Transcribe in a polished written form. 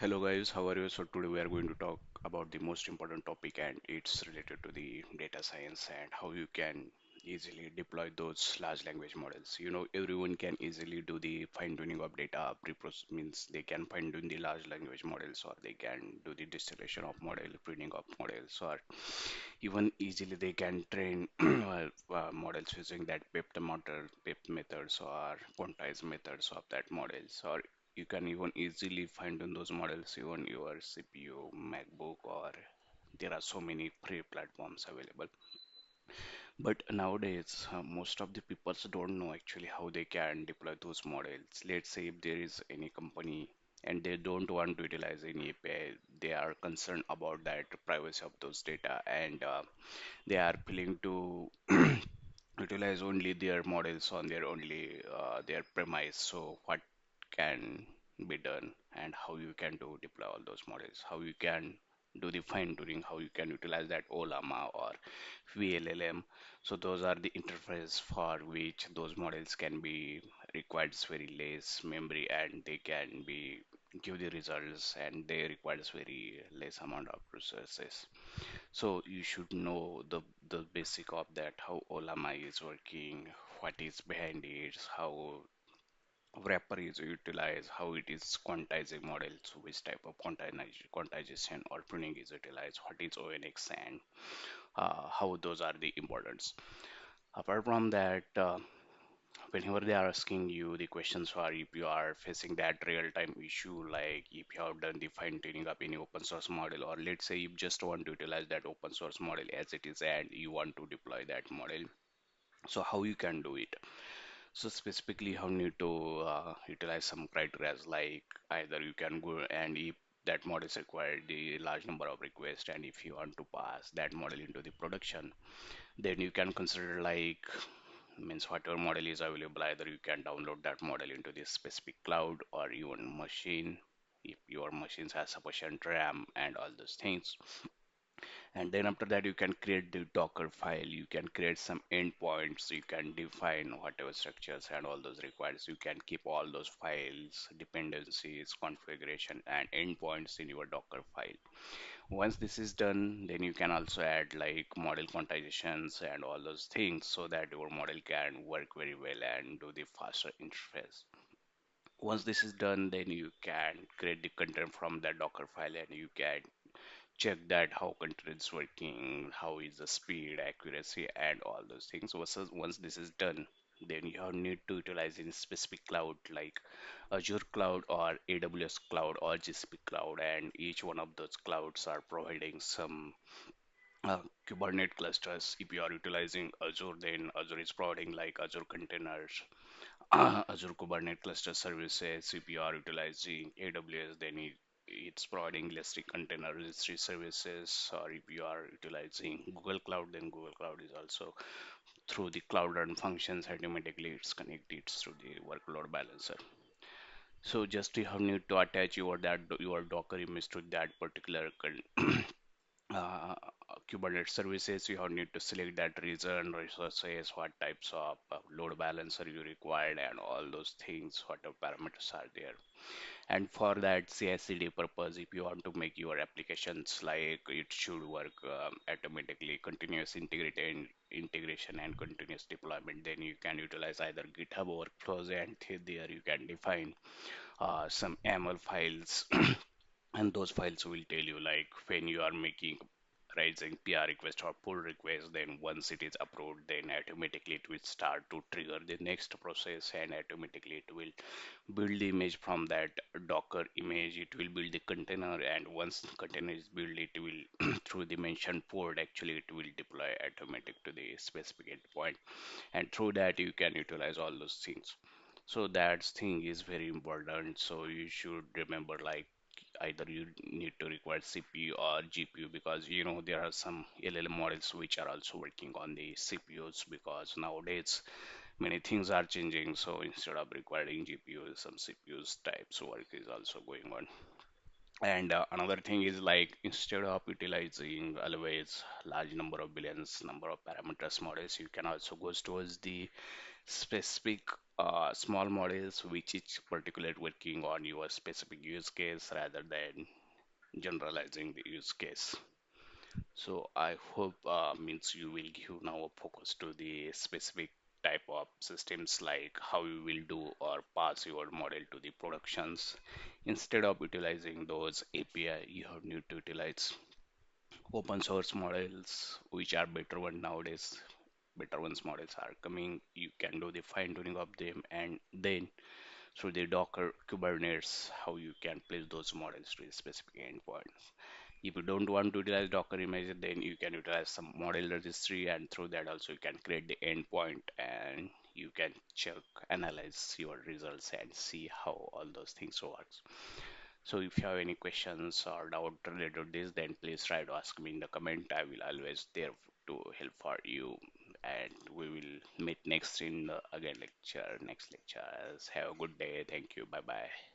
Hello guys, how are you? So today we are going to talk about the most important topic and it's related to the data science and how you can easily deploy those large language models. Everyone can easily do the fine tuning of data. Preprocess means they can fine tune the large language models or they can do the distillation of model, training of models, or even easily they can train models using that PEP methods or quantized methods of that models, or you can even easily find in those models even your CPU, MacBook, or there are so many free platforms available. But nowadays, most of the people don't know actually how they can deploy those models. Let's say if there is any company and they don't want to utilize any API, they are concerned about that privacy of those data, and they are willing to utilize only their models on their only their premise. So what can be done and how you can do deploy all those models, how you can do the fine tuning, how you can utilize that OLAMA or VLLM. So those are the interface for which those models can be requires very less memory and they can be give the results and they requires very less amount of resources. So you should know the basic of that, how Olama is working, what is behind it, how wrapper is utilized, how it is quantizing models, which type of quantization or pruning is utilized, what is ONX, and how those are the importance. Apart from that, whenever they are asking you the questions for if you are facing that real-time issue, like if you have done the fine-tuning of any open source model, or let's say you just want to utilize that open source model as it is and you want to deploy that model, so how you can do it. So specifically, how need to utilize some criteria like either you can go and if that model is required the large number of requests and if you want to pass that model into the production, then you can consider like means whatever model is available, either you can download that model into this specific cloud or even machine if your machines has sufficient RAM and all those things. And then after that, you can create the Docker file, you can create some endpoints, you can define whatever structures and all those requires. You can keep all those files, dependencies, configuration, and endpoints in your Docker file. Once this is done, then you can also add like model quantizations and all those things so that your model can work very well and do the faster interface. Once this is done, then you can create the content from that Docker file and you can check that how content is working, how is the speed, accuracy, and all those things. Once this is done, then you have need to utilize in specific cloud like Azure cloud or AWS cloud or GCP cloud, and each one of those clouds are providing some Kubernetes clusters. If you are utilizing Azure, then Azure is providing like Azure containers, Azure Kubernetes cluster services. If you are utilizing AWS, then it's providing Elastic Container Registry services. Or if you are utilizing Google Cloud, then Google Cloud is also through the Cloud Run functions automatically it's connected through the workload balancer. So just you have need to attach your Docker image to that particular uh, Kubernetes services. You have need to select that region, resources, what types of load balancer you required, and all those things, what the parameters are there. And for that CI/CD purpose, if you want to make your applications like it should work automatically, continuous integration and continuous deployment, then you can utilize either GitHub workflows, and there you can define some YAML files and those files will tell you like when you are making raising PR request or pull request, then once it is approved, then automatically it will start to trigger the next process and automatically it will build the image from that Docker image. It will build the container, and once the container is built, it will through the mentioned port actually it will deploy automatic to the specific endpoint, and through that you can utilize all those things. So that thing is very important. So you should remember like either you need to require CPU or GPU, because there are some LLM models which are also working on the CPUs, because nowadays many things are changing. So instead of requiring GPUs, some CPUs types work is also going on. And another thing is like instead of utilizing always large number of billions number of parameters models, you can also go towards the specific small models which is particularly working on your specific use case rather than generalizing the use case. So I hope means you will give now a focus to the specific type of systems like how you will do or pass your model to the productions. Instead of utilizing those API, you have need to utilize open source models which are better one nowadays. Better ones models are coming. You can do the fine tuning of them and then through the Docker Kubernetes, how you can place those models to the specific endpoints. If you don't want to utilize Docker image, then you can utilize some model registry, and through that also you can create the endpoint and you can check, analyze your results and see how all those things works. So if you have any questions or doubt related to this, then please try to ask me in the comment. I will always there to help for you. And we will meet next in the again lecture, next lectures. Have a good day. Thank you. Bye bye.